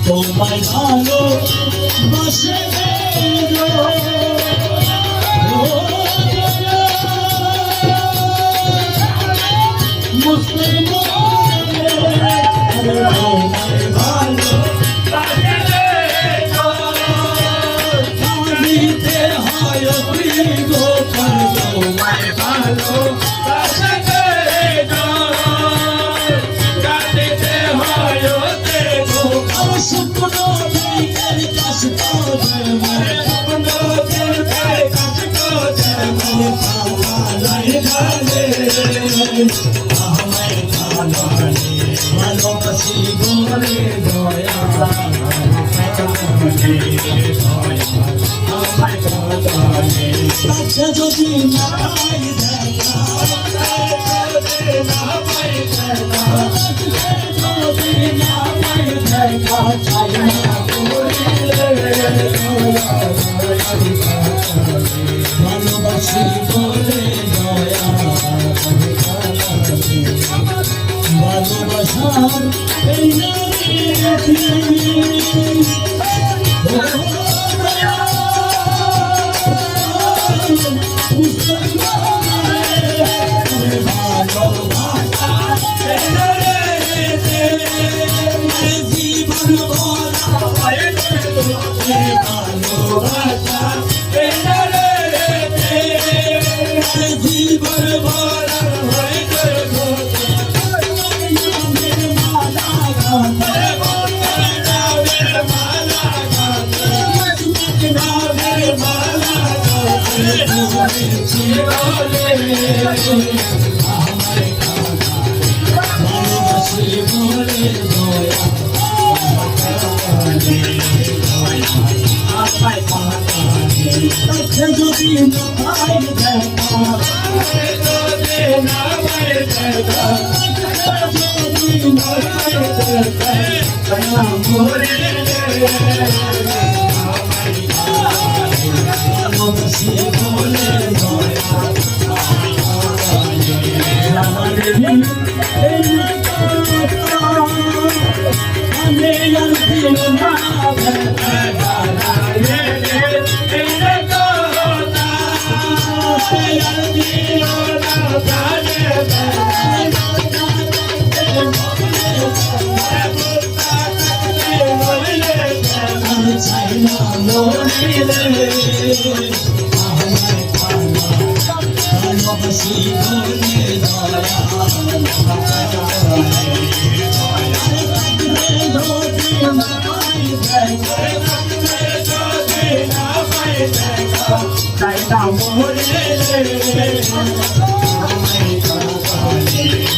তোমায় ভালো বসে মুসলিম ভালো দিতে হয় গো তোমায় ভালো শুকনো দিকের কাছ করে শুকনো দিকের কাছ করে আমায় ভালো ভালোবাসি বলে দয়া আচ্ছা যদি না পাই দেখা ভালোবাসি বলে দয়া ভালোবাসার এই যদি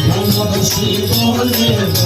ভালোবাসি বলে